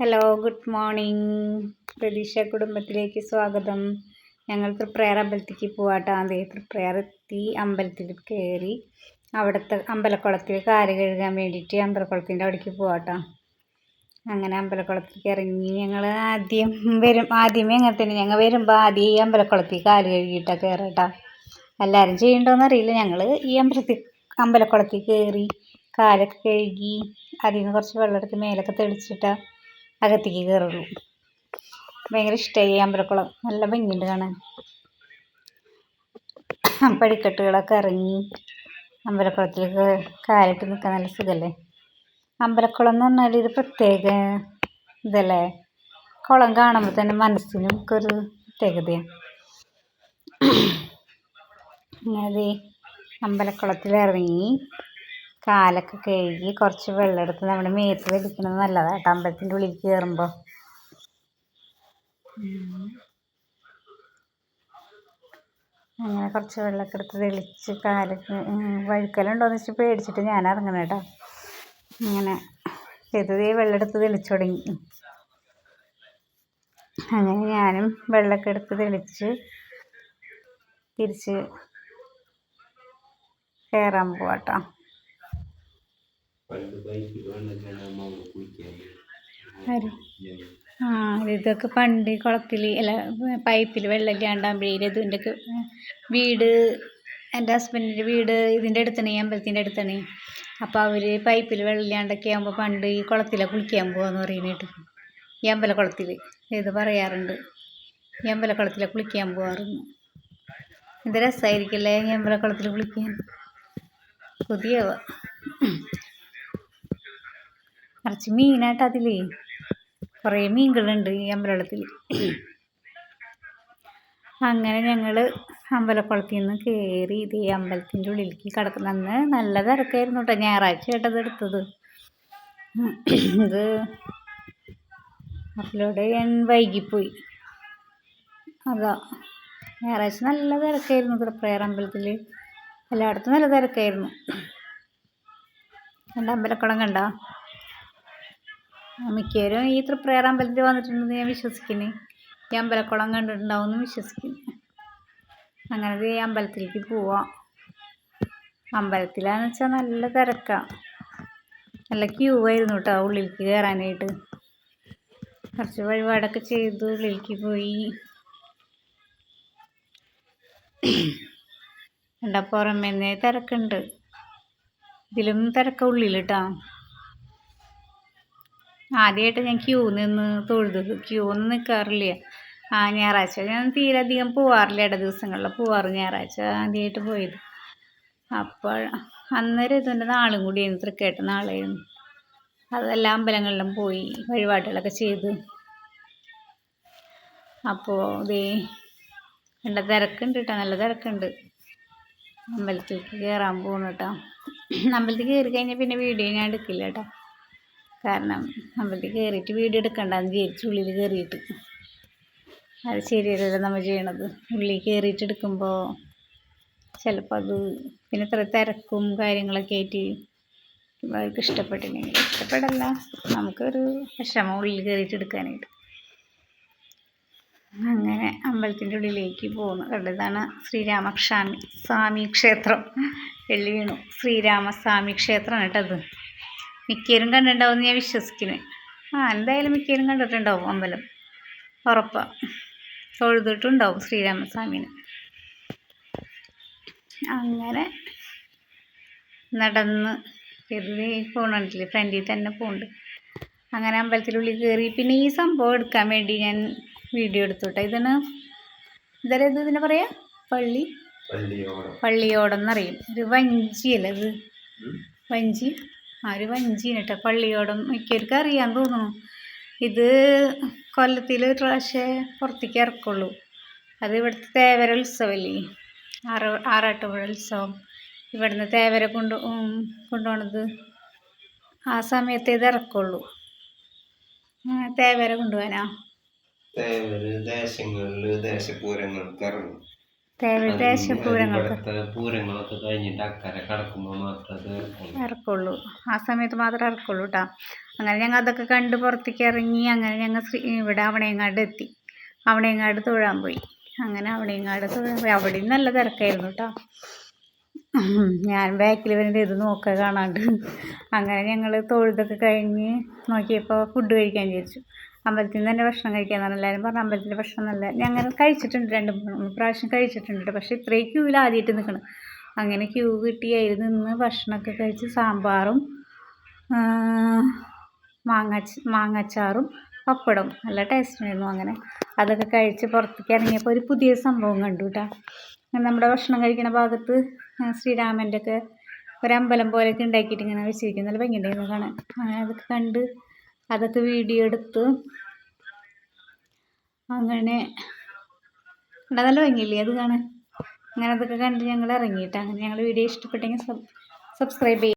Hello, good morning. പ്രതീക്ഷ കുടുംബത്തിലേക്ക് സ്വാഗതം. ഞങ്ങൾ തൃപ്രയാർ അമ്പലത്തിലേക്ക് പോവാട്ടോ. അതേ തൃപ്രയാർ എത്തി, അമ്പലത്തിൽ കയറി അവിടുത്തെ അമ്പലക്കുളത്തിൽ കാല് കഴുകാൻ വേണ്ടിയിട്ട് അമ്പലക്കുളത്തിൻ്റെ അവിടേക്ക് പോവാട്ടോ. അങ്ങനെ അമ്പലക്കുളത്തിലേക്ക് ഇറങ്ങി ഞങ്ങൾ ആദ്യമേ അങ്ങനെ തന്നെ. ഞങ്ങൾ വരുമ്പോൾ ആദ്യം ഈ അമ്പലക്കുളത്തിൽ കാല് കഴുകിയിട്ടാണ് കയറട്ടോ. എല്ലാവരും ചെയ്യണ്ടോയെന്ന് അറിയില്ല. ഞങ്ങൾ ഈ അമ്പലക്കുളത്തിൽ കയറി കാലൊക്കെ കഴുകി അതിൽ നിന്ന് കുറച്ച് വെള്ളം എടുത്ത് മേലൊക്കെ തെളിച്ചിട്ടാണ് അകത്തേക്ക് കയറുള്ളൂ. ഭയങ്കര ഇഷ്ടമായി അമ്പലക്കുളം, നല്ല ഭംഗിയുണ്ട് കാണാൻ. പടിക്കെട്ടുകളൊക്കെ ഇറങ്ങി അമ്പലക്കുളത്തിൽ കാലിട്ട് നിൽക്കാൻ നല്ല സുഖമല്ലേ. അമ്പലക്കുളം എന്ന് പറഞ്ഞാൽ ഇത് പ്രത്യേക ഇതല്ലേ. കുളം കാണുമ്പോൾ തന്നെ മനസ്സിനും ഒക്കെ ഒരു പ്രത്യേകതയാണ്. അങ്ങനെ അമ്പലക്കുളത്തിൽ ഇറങ്ങി കാലൊക്കെ കഴുകി കുറച്ച് വെള്ളം എടുത്ത് നമ്മുടെ മേത്ത് വലിക്കുന്നത് നല്ലതാണ് കേട്ടോ. അമ്പലത്തിൻ്റെ ഉള്ളിൽ കയറുമ്പോൾ അങ്ങനെ കുറച്ച് വെള്ളമൊക്കെ എടുത്ത് തെളിച്ച് കാലൊക്കെ വഴുക്കലുണ്ടോയെന്ന് വെച്ച് പേടിച്ചിട്ട് ഞാൻ ഇറങ്ങണം കേട്ടോ. അങ്ങനെ ചെയ്തതേ വെള്ളം എടുത്ത് തെളിച്ചു തുടങ്ങി. അങ്ങനെ ഞാനും വെള്ളമൊക്കെ എടുത്ത് തെളിച്ച് തിരിച്ച് കയറാൻ പോവാട്ടോ. ഇതൊക്കെ പണ്ട് കുളത്തിൽ അല്ല പൈപ്പിൽ വെള്ളം ഇല്ലാണ്ടാകുമ്പോഴേ ഇതിൻ്റെ ഒക്കെ വീട്, എൻ്റെ ഹസ്ബൻഡിൻ്റെ വീട് ഇതിൻ്റെ അടുത്താണ്, ഈ അമ്പലത്തിൻ്റെ അടുത്താണ്. അപ്പോൾ അവർ പൈപ്പിൽ വെള്ളം ഇല്ലാണ്ടൊക്കെ ആകുമ്പോൾ പണ്ട് ഈ കുളത്തിലാണ് കുളിക്കാൻ പോകാമെന്ന് പറയുന്നിട്ട്. ഈ അമ്പലക്കുളത്തിൽ ഇത് പറയാറുണ്ട്, ഈ അമ്പലക്കുളത്തിലാണ് കുളിക്കാൻ പോകാറുണ്ട്. എന്ത് രസമായിരിക്കില്ലേ ഈ അമ്പലക്കുളത്തിൽ കുളിക്കാൻ. പുതിയവ കുറച്ച് മീനായിട്ട് അതിൽ കുറേ മീനുകളുണ്ട് ഈ അമ്പലക്കുളത്തിൽ. അങ്ങനെ ഞങ്ങൾ അമ്പലക്കുളത്തിൽ നിന്ന് കയറി ഇത് ഈ അമ്പലത്തിൻ്റെ ഉള്ളിലേക്ക് കിടക്കുന്ന. അന്ന് നല്ല തിരക്കായിരുന്നു കേട്ടോ. ഞായറാഴ്ച ആയിട്ടത് എടുത്തത്. ഇത് അപ്ലോഡ് ചെയ്യാൻ വൈകിപ്പോയി. അതാ ഞായറാഴ്ച നല്ല തിരക്കായിരുന്നു തൃപ്രയാർ അമ്പലത്തിൽ. എല്ലായിടത്തും നല്ല തിരക്കായിരുന്നു. എൻ്റെ അമ്പലക്കുളം കണ്ടോ. മിക്കവരും ഈ തൃപ്രയാർ അമ്പലത്തിൽ വന്നിട്ടുണ്ടെന്ന് ഞാൻ വിശ്വസിക്കുന്നു. ഈ അമ്പലക്കുളം കണ്ടിട്ടുണ്ടാവുമെന്ന് വിശ്വസിക്കുന്നു. അങ്ങനെ ഈ അമ്പലത്തിലേക്ക് പോവാം. അമ്പലത്തിലാന്ന് വെച്ചാൽ നല്ല തിരക്കാണ്, നല്ല ക്യൂ ആയിരുന്നു കേട്ടോ ഉള്ളിലേക്ക് കയറാനായിട്ട്. കുറച്ച് വഴിപാടൊക്കെ ചെയ്ത് ഉള്ളിലേക്ക് പോയി. എന്താ പുറമേന്നെ തിരക്കുണ്ട്, ഇതിലും തിരക്ക ഉള്ളിൽ കേട്ടോ. ആദ്യമായിട്ട് ഞാൻ ക്യൂ നിന്ന് തൊഴുതത്. ക്യൂ ഒന്നും നിൽക്കാറില്ല ഞായറാഴ്ച. ഞാൻ തീരെ അധികം പോവാറില്ല, ഇട ദിവസങ്ങളിൽ പോവാറ്. ഞായറാഴ്ച ആദ്യമായിട്ട് പോയത്. അപ്പോൾ അന്നേരം ഇതിൻ്റെ നാളും കൂടിയായിരുന്നു, തൃക്കേട്ട നാളായിരുന്നു. അതെല്ലാ അമ്പലങ്ങളിലും പോയി വഴിപാടുകളൊക്കെ ചെയ്ത്. അപ്പോൾ ഇതേ നല്ല തിരക്കുണ്ട് കേട്ടോ, നല്ല തിരക്കുണ്ട്. അമ്പലത്തിലേക്ക് കയറാൻ പോകുന്നു കേട്ടോ. അമ്പലത്തിൽ കയറി കഴിഞ്ഞാൽ പിന്നെ വീഡിയോ ഞാൻ എടുക്കില്ല കേട്ടോ. കാരണം അമ്പലത്തിൽ കയറിയിട്ട് വീഡിയോ എടുക്കണ്ടെന്ന് വിചാരിച്ചു. ഉള്ളിൽ കയറിയിട്ട് അത് ശരിയല്ലല്ലോ നമ്മൾ ചെയ്യണത്. ഉള്ളിൽ കയറിയിട്ട് എടുക്കുമ്പോൾ ചിലപ്പോൾ അത് പിന്നെ ഇത്ര തിരക്കും കാര്യങ്ങളൊക്കെ ആയിട്ട് അവർക്ക് ഇഷ്ടപ്പെട്ടില്ലെങ്കിൽ ഇഷ്ടപ്പെടല്ല, നമുക്കൊരു വിഷമം ഉള്ളിൽ കയറിയിട്ട് എടുക്കാനായിട്ട്. അങ്ങനെ അമ്പലത്തിൻ്റെ ഉള്ളിലേക്ക് പോകുന്നു. കണ്ടതാണ് ശ്രീരാമസ്വാമി ക്ഷേത്രം. വെള്ളി വീണു. ശ്രീരാമസ്വാമി ക്ഷേത്രമാണ് കേട്ടത്. മിക്കവരും കണ്ടിട്ടുണ്ടാവും ഞാൻ വിശ്വസിക്കുന്നത്. എന്തായാലും മിക്കവരും കണ്ടിട്ടുണ്ടാവും അമ്പലം, ഉറപ്പാണ്. തൊഴുതിട്ടുണ്ടാവും ശ്രീരാമസ്വാമിനെ. അങ്ങനെ നടന്ന് കയറി പോകണില്ലേ, ഫ്രണ്ടിൽ തന്നെ പോകുന്നുണ്ട്. അങ്ങനെ അമ്പലത്തിനുള്ളിൽ കയറി പിന്നെ ഈ സംഭവം എടുക്കാൻ വേണ്ടി ഞാൻ വീഡിയോ എടുത്തു കേട്ടോ. ഇതിനെ പറയാ പള്ളിയോടം എന്നറിയും. ഒരു വഞ്ചിയല്ലേ ഇത്, വഞ്ചി. ഒരു വഞ്ചീന് കേട്ടോ പള്ളിയോടം. മിക്കവർക്കും അറിയാൻ തോന്നുന്നു. ഇത് കൊല്ലത്തിൽ ഒരു പ്രാവശ്യം പുറത്തേക്ക് ഇറക്കുള്ളൂ. അത് ഇവിടുത്തെ തേവര ഉത്സവമല്ലേ, ആറാട്ടുപുഴ ഉത്സവം. ഇവിടുന്ന് തേവര കൊണ്ടുപോണത് ആ സമയത്ത് ഇത് ഇറക്കുള്ളൂ. തേവര കൊണ്ടുപോകാനാ ദേശങ്ങളിൽ ദേശപൂരങ്ങൾക്ക് ഇറങ്ങും. ദേശപൂരങ്ങൾക്ക് പൂരങ്ങളൊക്കെ കഴിഞ്ഞിട്ട് അക്കരെ കടക്കുമ്പോൾ മാത്രമേ ഇറക്കുള്ളൂ. ആ സമയത്ത് മാത്രമേ ഇറക്കുള്ളൂ കേട്ടോ. അങ്ങനെ ഞങ്ങൾ അതൊക്കെ കണ്ട് പുറത്തേക്ക് ഇറങ്ങി. അങ്ങനെ ഞങ്ങൾ ഇവിടെ അവണയങ്ങാട് എത്തി. അവണയങ്ങാട് തൊഴാൻ പോയി. അങ്ങനെ അവണയങ്ങാട് തൊഴാൻ പോയി. അവിടെയും നല്ല തിരക്കായിരുന്നു കേട്ടോ. ഞാൻ ബാക്കിൽ വരുന്നത് ഇത് നോക്കുക കാണാണ്ട്. അങ്ങനെ ഞങ്ങൾ തൊഴുതൊക്കെ കഴിഞ്ഞ് നോക്കിയപ്പോൾ ഫുഡ് കഴിക്കാൻ വിചാരിച്ചു. അമ്പലത്തിൽ നിന്ന് തന്നെ ഭക്ഷണം കഴിക്കാമെന്നാണ് എല്ലാവരും പറഞ്ഞു. അമ്പലത്തിൻ്റെ ഭക്ഷണം നല്ല ഞങ്ങൾ കഴിച്ചിട്ടുണ്ട്, 2-3 പ്രാവശ്യം കഴിച്ചിട്ടുണ്ട്. പക്ഷേ ഇത്രയും ക്യൂവിൽ ആദ്യമായിട്ട് നിൽക്കണം. അങ്ങനെ ക്യൂ കിട്ടി അതിൽ നിന്ന് ഭക്ഷണമൊക്കെ കഴിച്ച് സാമ്പാറും മാങ്ങാച്ചാറും പപ്പടം നല്ല ടേസ്റ്റായിരുന്നു. അങ്ങനെ അതൊക്കെ കഴിച്ച് പുറത്തേക്ക് ഇറങ്ങിയപ്പോൾ ഒരു പുതിയ സംഭവം കണ്ടു കേട്ടോ. നമ്മുടെ ഭക്ഷണം കഴിക്കുന്ന ഭാഗത്ത് ശ്രീരാമൻ്റെ ഒക്കെ ഒരമ്പലം പോലെയൊക്കെ ഉണ്ടാക്കിയിട്ട് ഇങ്ങനെ വെച്ചിരിക്കും. നല്ല ഭംഗിയുണ്ടായിരുന്നു കാണാൻ. അങ്ങനെ അതൊക്കെ കണ്ട് അതൊക്കെ വീഡിയോ എടുത്ത് അങ്ങനെ നല്ല ഭംഗിയില്ലേ അത് കാണാൻ. അങ്ങനെ അതൊക്കെ കണ്ട് ഞങ്ങൾ ഇറങ്ങിയിട്ട് അങ്ങനെ ഞങ്ങൾ വീഡിയോ ഇഷ്ടപ്പെട്ടെങ്കിൽ സബ്സ്ക്രൈബ് ചെയ്യും.